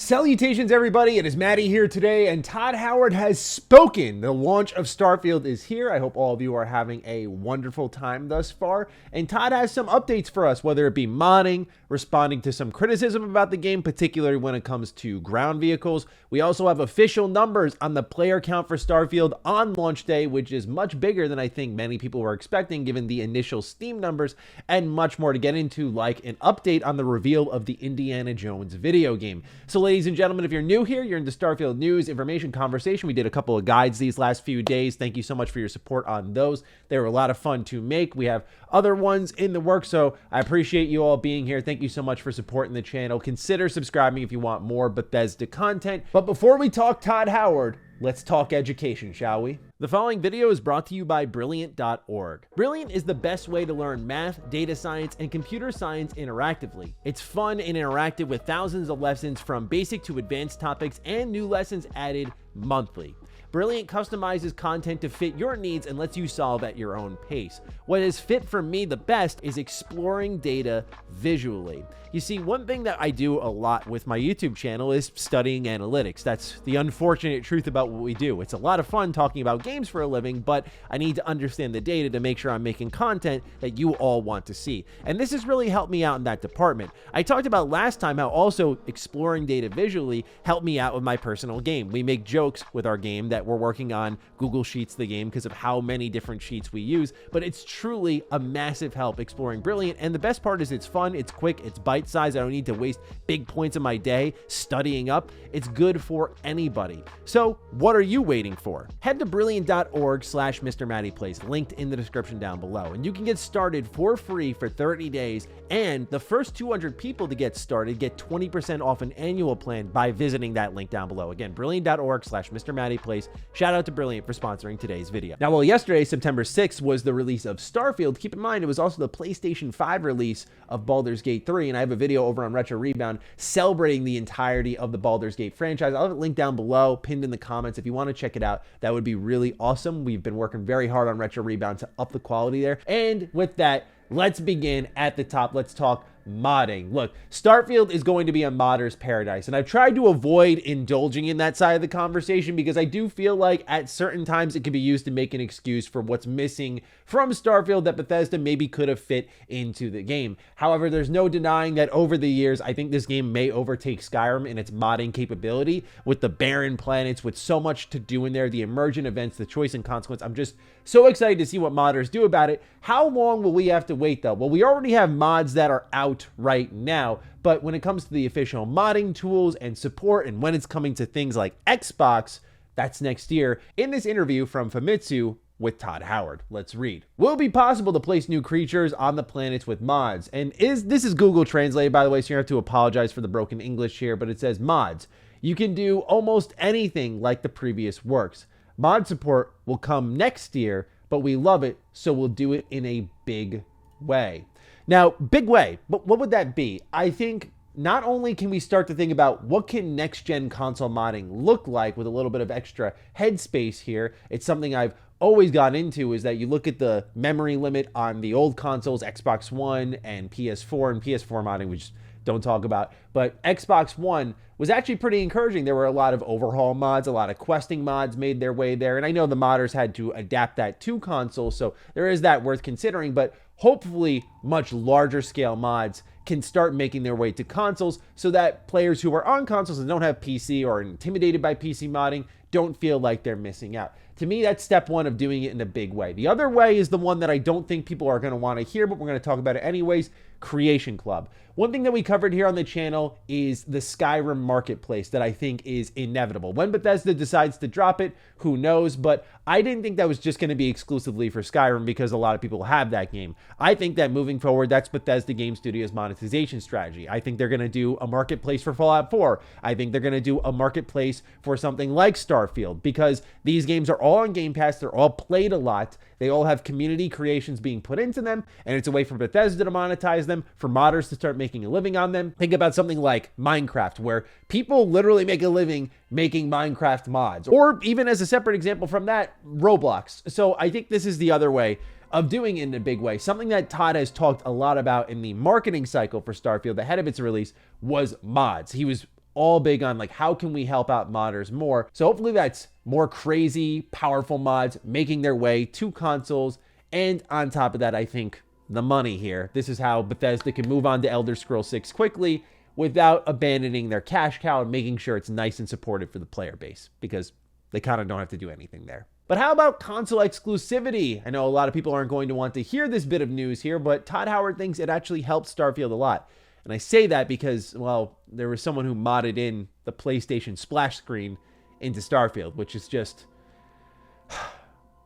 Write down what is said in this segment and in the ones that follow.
Salutations everybody, it is Matty here today, and Todd Howard has spoken. The launch of Starfield is here. I hope all of you are having a wonderful time thus far. And Todd has some updates for us, whether it be modding, responding to some criticism about the game, particularly when it comes to ground vehicles. We also have official numbers on the player count for Starfield on launch day, which is much bigger than I think many people were expecting given the initial Steam numbers, and much more to get into, like an update on the reveal of the Indiana Jones video game. So ladies and gentlemen, if you're new here, you're in the Starfield news, information, conversation. We did a couple of guides these last few days. Thank you so much for your support on those. They were a lot of fun to make. We have other ones in the works, so I appreciate you all being here. Thank you so much for supporting the channel. Consider subscribing if you want more Bethesda content. But before we talk Todd Howard, let's talk education, shall we? The following video is brought to you by Brilliant.org. Brilliant is the best way to learn math, data science, and computer science interactively. It's fun and interactive with thousands of lessons from basic to advanced topics and new lessons added monthly. Brilliant customizes content to fit your needs and lets you solve at your own pace. What has fit for me the best is exploring data visually. You see, one thing that I do a lot with my YouTube channel is studying analytics. That's the unfortunate truth about what we do. It's a lot of fun talking about games for a living, but I need to understand the data to make sure I'm making content that you all want to see. And this has really helped me out in that department. I talked about last time how also exploring data visually helped me out with my personal game. We make jokes with our game that we're working on Google Sheets the game because of how many different sheets we use, but it's truly a massive help exploring Brilliant. And the best part is it's fun, it's quick, it's bite-sized. I don't need to waste big points of my day studying up. It's good for anybody. So what are you waiting for? Head to brilliant.org/MrMattyPlays, linked in the description down below, and you can get started for free for 30 days. And the first 200 people to get started get 20% off an annual plan by visiting that link down below. Again, brilliant.org/MrMattyPlays. Shout out to Brilliant for sponsoring today's video. Now, while yesterday, September 6th, was the release of Starfield, keep in mind it was also the PlayStation 5 release of Baldur's Gate 3, and I have a video over on Retro Rebound celebrating the entirety of the Baldur's Gate franchise. I'll have it linked down below, pinned in the comments. If you want to check it out, that would be really awesome. We've been working very hard on Retro Rebound to up the quality there. And with that, let's begin at the top. Let's talk modding. Look, Starfield is going to be a modder's paradise, and I've tried to avoid indulging in that side of the conversation because I do feel like at certain times it can be used to make an excuse for what's missing from Starfield that Bethesda maybe could have fit into the game. However, there's no denying that over the years, I think this game may overtake Skyrim in its modding capability with the barren planets, with so much to do in there, the emergent events, the choice and consequence. I'm just so excited to see what modders do about it. How long will we have to wait though? Well, we already have mods that are out right now, but when it comes to the official modding tools and support and when it's coming to things like Xbox, that's next year. In this interview from Famitsu with Todd Howard, let's read. Will it be possible to place new creatures on the planets with mods? And this is Google Translate, by the way, so you have to apologize for the broken English here, but it says mods. You can do almost anything like the previous works. Mod support will come next year, but we love it, so we'll do it in a big way. Now, big way, but what would that be? I think not only can we start to think about what can next-gen console modding look like with a little bit of extra headspace here. It's something I've always got into, is that you look at the memory limit on the old consoles, Xbox One and PS4, and PS4 modding, we just don't talk about. But Xbox One was actually pretty encouraging. There were a lot of overhaul mods, a lot of questing mods made their way there. And I know the modders had to adapt that to consoles, so there is that worth considering. But hopefully much larger scale mods can start making their way to consoles so that players who are on consoles and don't have PC or are intimidated by PC modding don't feel like they're missing out. To me, that's step one of doing it in a big way. The other way is the one that I don't think people are going to want to hear, but we're going to talk about it anyways. Creation Club. One thing that we covered here on the channel is the Skyrim marketplace that I think is inevitable. When Bethesda decides to drop it, who knows? But I didn't think that was just going to be exclusively for Skyrim because a lot of people have that game. I think that moving forward, that's Bethesda Game Studios' monetization strategy. I think they're going to do a marketplace for Fallout 4. I think they're going to do a marketplace for something like Starfield, because these games are all on Game Pass. They're all played a lot. They all have community creations being put into them, and it's a way for Bethesda to monetize them, for modders to start making a living on them. Think about something like Minecraft, where people literally make a living making Minecraft mods, or even as a separate example from that, Roblox. So I think this is the other way of doing it in a big way. Something that Todd has talked a lot about in the marketing cycle for Starfield ahead of its release was mods. He was all big on like, how can we help out modders more? So hopefully that's more crazy, powerful mods making their way to consoles. And on top of that, I think the money here. This is how Bethesda can move on to Elder Scrolls 6 quickly without abandoning their cash cow and making sure it's nice and supported for the player base, because they kind of don't have to do anything there. But how about console exclusivity? I know a lot of people aren't going to want to hear this bit of news here, but Todd Howard thinks it actually helped Starfield a lot. And I say that because, well, there was someone who modded in the PlayStation splash screen into Starfield, which is just...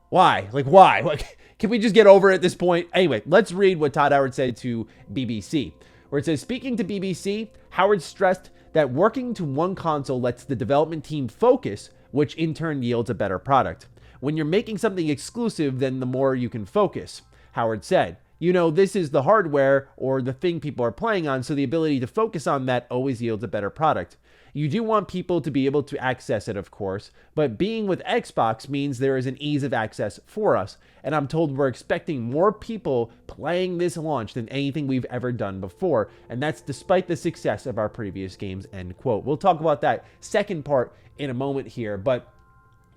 Why? Like, why? Like, can we just get over it at this point? Anyway, let's read what Todd Howard said to BBC, where it says, speaking to BBC, Howard stressed that working to one console lets the development team focus, which in turn yields a better product. When you're making something exclusive, then the more you can focus, Howard said. You know, this is the hardware or the thing people are playing on, so the ability to focus on that always yields a better product. You do want people to be able to access it, of course, but being with Xbox means there is an ease of access for us, and I'm told we're expecting more people playing this launch than anything we've ever done before, and that's despite the success of our previous games, end quote. We'll talk about that second part in a moment here, but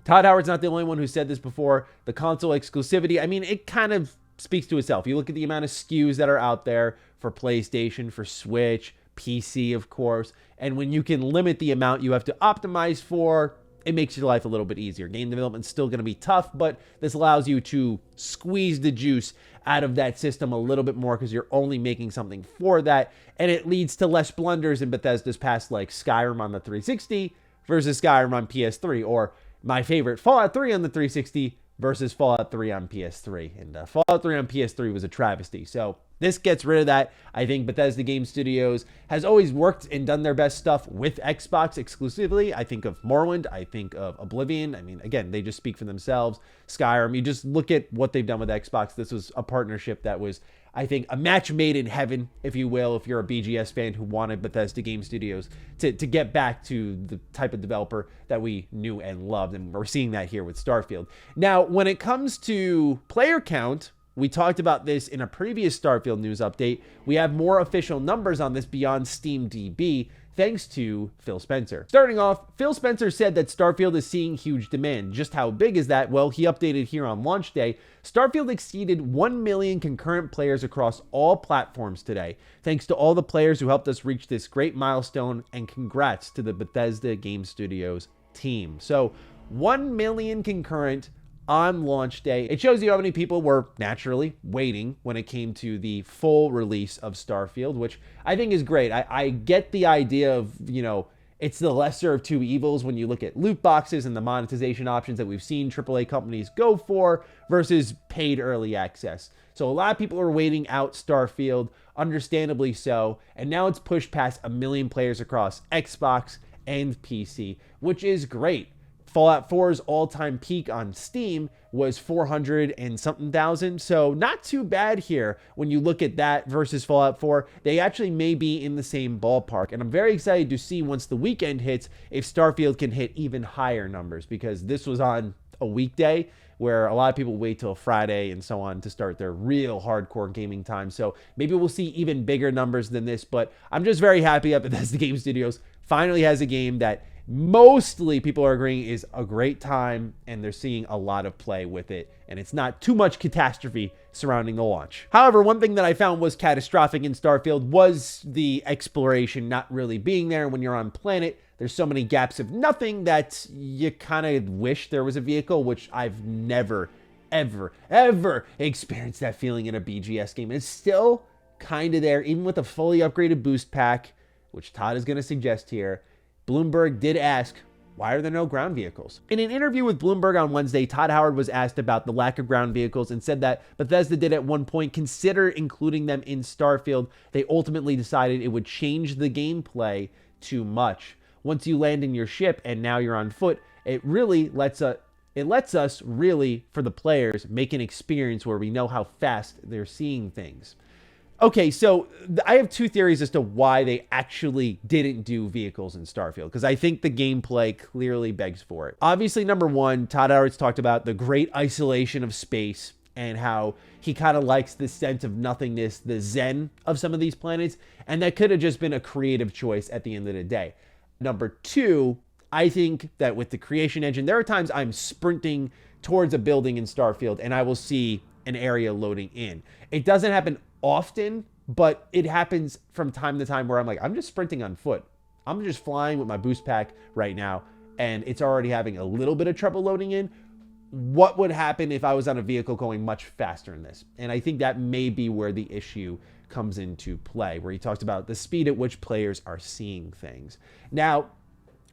Todd Howard's not the only one who said this before. The console exclusivity, I mean, it kind of speaks to itself. You look at the amount of SKUs that are out there for PlayStation, for Switch, PC, of course, and when you can limit the amount you have to optimize for, it makes your life a little bit easier. Game development's still going to be tough, but this allows you to squeeze the juice out of that system a little bit more because you're only making something for that, and it leads to less blunders in Bethesda's past, like Skyrim on the 360 versus Skyrim on PS3, or my favorite, Fallout 3 on the 360 versus Fallout 3 on PS3. And Fallout 3 on PS3 was a travesty. So this gets rid of that. I think Bethesda Game Studios has always worked and done their best stuff with Xbox exclusively. I think of Morrowind. I think of Oblivion. I mean, again, they just speak for themselves. Skyrim, you just look at what they've done with Xbox. This was a partnership that was, I think, a match made in heaven, if you will, if you're a BGS fan who wanted Bethesda Game Studios to get back to the type of developer that we knew and loved. And we're seeing that here with Starfield. Now, when it comes to player count, we talked about this in a previous Starfield news update. We have more official numbers on this beyond SteamDB, thanks to Phil Spencer. Starting off, Phil Spencer said that Starfield is seeing huge demand. Just how big is that? Well, he updated here on launch day. Starfield exceeded 1 million concurrent players across all platforms today, thanks to all the players who helped us reach this great milestone, and congrats to the Bethesda Game Studios team. So 1 million concurrent on launch day. It shows you how many people were naturally waiting when it came to the full release of Starfield, which I think is great. I get the idea of, you know, it's the lesser of two evils when you look at loot boxes and the monetization options that we've seen AAA companies go for versus paid early access. So a lot of people are waiting out Starfield, understandably so, and now it's pushed past 1 million players across Xbox and PC, which is great. Fallout 4's all-time peak on Steam was 400 and something thousand, so not too bad here when you look at that versus Fallout 4. They actually may be in the same ballpark, and I'm very excited to see once the weekend hits if Starfield can hit even higher numbers, because this was on a weekday where a lot of people wait till Friday and so on to start their real hardcore gaming time. So maybe we'll see even bigger numbers than this, but I'm just very happy that Bethesda Game Studios finally has a game that mostly people are agreeing is a great time, and they're seeing a lot of play with it, and it's not too much catastrophe surrounding the launch. However, one thing that I found was catastrophic in Starfield was the exploration not really being there. When you're on planet, there's so many gaps of nothing that you kind of wish there was a vehicle, which I've never, ever experienced that feeling in a BGS game. It's still kind of there, even with a fully upgraded boost pack, which Todd is going to suggest here. Bloomberg did ask, why are there no ground vehicles? In an interview with Bloomberg on Wednesday, Todd Howard was asked about the lack of ground vehicles and said that Bethesda did at one point consider including them in Starfield. They ultimately decided it would change the gameplay too much. Once you land in your ship and now you're on foot, it lets us really, for the players, make an experience where we know how fast they're seeing things. Okay, so I have two theories as to why they actually didn't do vehicles in Starfield, because I think the gameplay clearly begs for it. Obviously, number one, Todd Howard's talked about the great isolation of space and how he kind of likes the sense of nothingness, the zen of some of these planets, and that could have just been a creative choice at the end of the day. Number two, I think that with the creation engine, there are times I'm sprinting towards a building in Starfield and I will see an area loading in. It doesn't happen often, but it happens from time to time where I'm like, I'm just sprinting on foot. I'm just flying with my boost pack right now, and it's already having a little bit of trouble loading in. What would happen if I was on a vehicle going much faster in this? And I think that may be where the issue comes into play, where he talks about the speed at which players are seeing things. Now,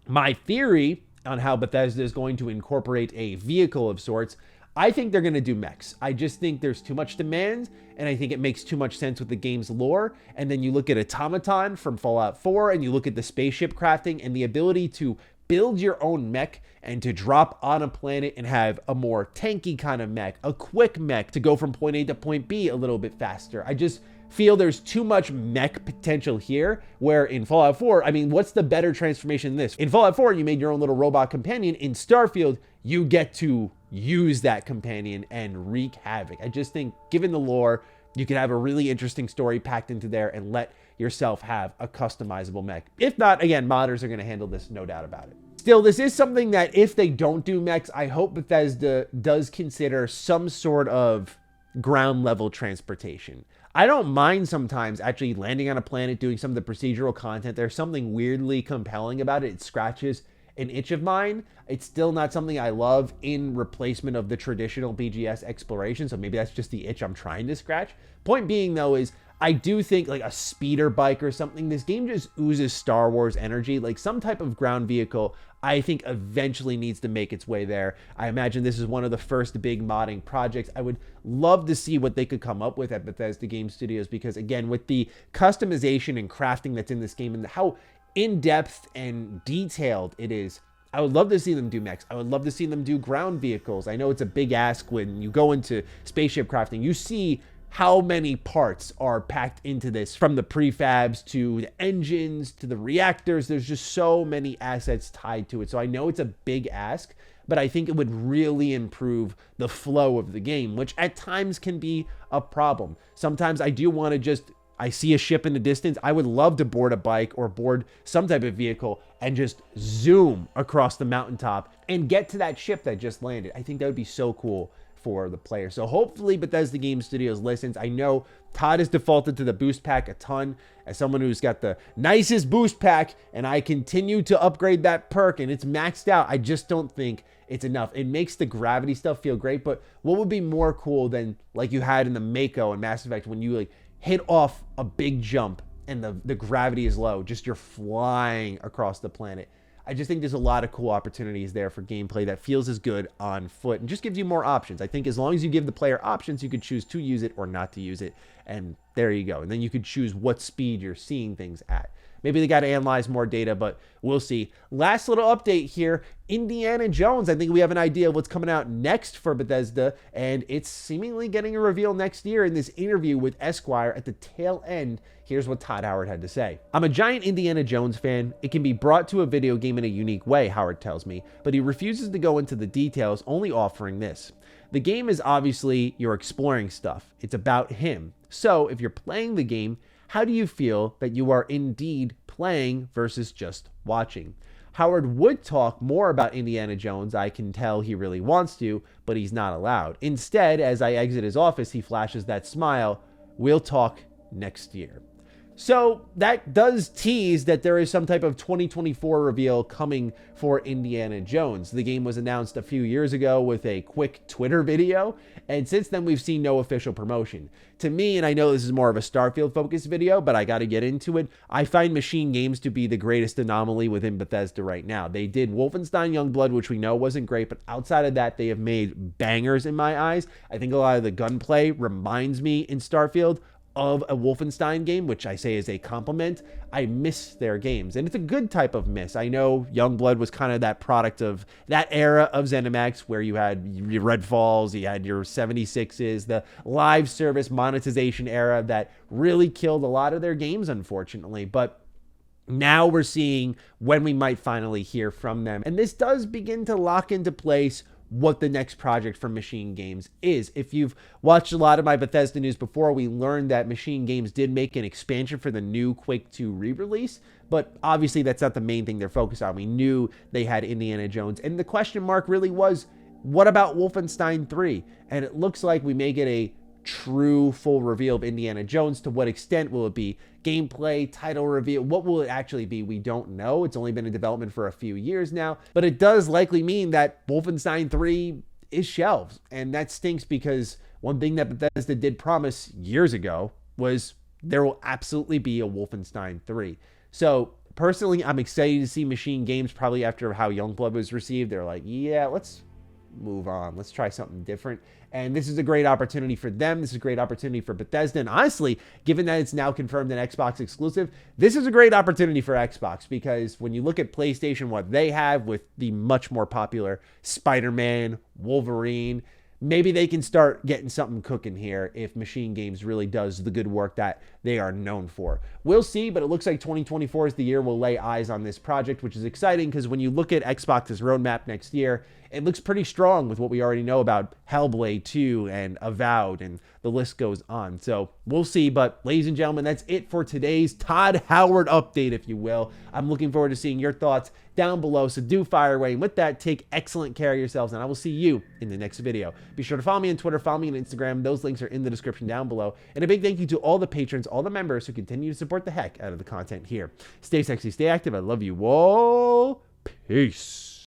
my theory on how Bethesda is going to incorporate a vehicle of sorts, I think they're going to do mechs. I just think there's too much demand, and I think it makes too much sense with the game's lore. And then you look at Automaton from Fallout 4, and you look at the spaceship crafting and the ability to build your own mech and to drop on a planet and have a more tanky kind of mech, a quick mech to go from point A to point B a little bit faster. I just feel there's too much mech potential here, where in Fallout 4, I mean, what's the better transformation than this? In Fallout 4, you made your own little robot companion. In Starfield, you get to use that companion and wreak havoc. I just think, given the lore, you could have a really interesting story packed into there and let yourself have a customizable mech. If not, again, modders are going to handle this, no doubt about it. Still, this is something that if they don't do mechs, I hope Bethesda does consider some sort of ground level transportation. I don't mind sometimes actually landing on a planet, doing some of the procedural content. There's something weirdly compelling about it. It scratches an itch of mine. It's still not something I love in replacement of the traditional BGS exploration, so maybe that's just the itch I'm trying to scratch. Point being, though, is I do think like a speeder bike or something, this game just oozes Star Wars energy. Like some type of ground vehicle, I think eventually needs to make its way there. I imagine this is one of the first big modding projects. I would love to see what they could come up with at Bethesda Game Studios, because again, with the customization and crafting that's in this game and how in-depth and detailed it is, I would love to see them do mechs. I would love to see them do ground vehicles. I know it's a big ask when you go into spaceship crafting. You see how many parts are packed into this, from the prefabs to the engines to the reactors. There's just so many assets tied to it. So I know it's a big ask, but I think it would really improve the flow of the game, which at times can be a problem. Sometimes I do want to just, I see a ship in the distance, I would love to board a bike or board some type of vehicle and just zoom across the mountaintop and get to that ship that just landed. I think that would be so cool for the player. So hopefully Bethesda Game Studios listens. I know Todd has defaulted to the boost pack a ton. As someone who's got the nicest boost pack, and I continue to upgrade that perk and it's maxed out, I just don't think it's enough. It makes the gravity stuff feel great, but what would be more cool than like you had in the Mako and Mass Effect, when you like hit off a big jump and the gravity is low, just you're flying across the planet. I just think there's a lot of cool opportunities there for gameplay that feels as good on foot and just gives you more options. I think as long as you give the player options, you could choose to use it or not to use it. And there you go. And then you could choose what speed you're seeing things at. Maybe they got to analyze more data, but we'll see. Last little update here. Indiana Jones. I think we have an idea of what's coming out next for Bethesda, and it's seemingly getting a reveal next year. In this interview with Esquire at the tail end, here's what Todd Howard had to say. I'm a giant Indiana Jones fan. It can be brought to a video game in a unique way, Howard tells me, but he refuses to go into the details, only offering this. The game is obviously you're exploring stuff. It's about him. So if you're playing the game, how do you feel that you are indeed playing versus just watching? Howard would talk more about Indiana Jones. I can tell he really wants to, but he's not allowed. Instead, as I exit his office, he flashes that smile. We'll talk next year. So that does tease that there is some type of 2024 reveal coming for Indiana Jones. The game was announced a few years ago with a quick Twitter video, and since then we've seen no official promotion. To me, and I know this is more of a Starfield focused video, but I got to get into it, I find Machine Games to be the greatest anomaly within Bethesda right now. They did Wolfenstein Youngblood, which we know wasn't great, but outside of that, they have made bangers in my eyes. I think a lot of the gunplay reminds me in Starfield of a Wolfenstein game, which I say is a compliment. I miss their games, and it's a good type of miss. I know Youngblood was kind of that product of that era of ZeniMax, where you had your Redfalls, you had your 76s, the live service monetization era that really killed a lot of their games, unfortunately. But now we're seeing when we might finally hear from them, and this does begin to lock into place what the next project from Machine Games is. If you've watched a lot of my Bethesda news before, we learned that Machine Games did make an expansion for the new Quake 2 re-release, but obviously that's not the main thing they're focused on. We knew they had Indiana Jones, and the question mark really was, what about Wolfenstein 3? And it looks like we may get a true full reveal of Indiana Jones. To what extent will it be gameplay, title reveal? What will it actually be? We don't know. It's only been in development for a few years now, but it does likely mean that Wolfenstein 3 is shelved. And that stinks, because one thing that Bethesda did promise years ago was there will absolutely be a Wolfenstein 3. So personally, I'm excited to see Machine Games, probably after how Youngblood was received. They're like, yeah, let's move on. Let's try something different. And this is a great opportunity for them. This is a great opportunity for Bethesda. And honestly, given that it's now confirmed an Xbox exclusive, this is a great opportunity for Xbox, because when you look at PlayStation, what they have with the much more popular Spider-Man, Wolverine, maybe they can start getting something cooking here if Machine Games really does the good work that they are known for. We'll see, but it looks like 2024 is the year we'll lay eyes on this project, which is exciting, because when you look at Xbox's roadmap next year, it looks pretty strong with what we already know about Hellblade 2 and Avowed, and the list goes on. So we'll see, but ladies and gentlemen, that's it for today's Todd Howard update, if you will. I'm looking forward to seeing your thoughts down below, so do fire away. And with that, take excellent care of yourselves, and I will see you in the next video. Be sure to follow me on Twitter, follow me on Instagram. Those links are in the description down below. And a big thank you to all the patrons, all the members who continue to support the heck out of the content here. Stay sexy, stay active. I love you all. Peace.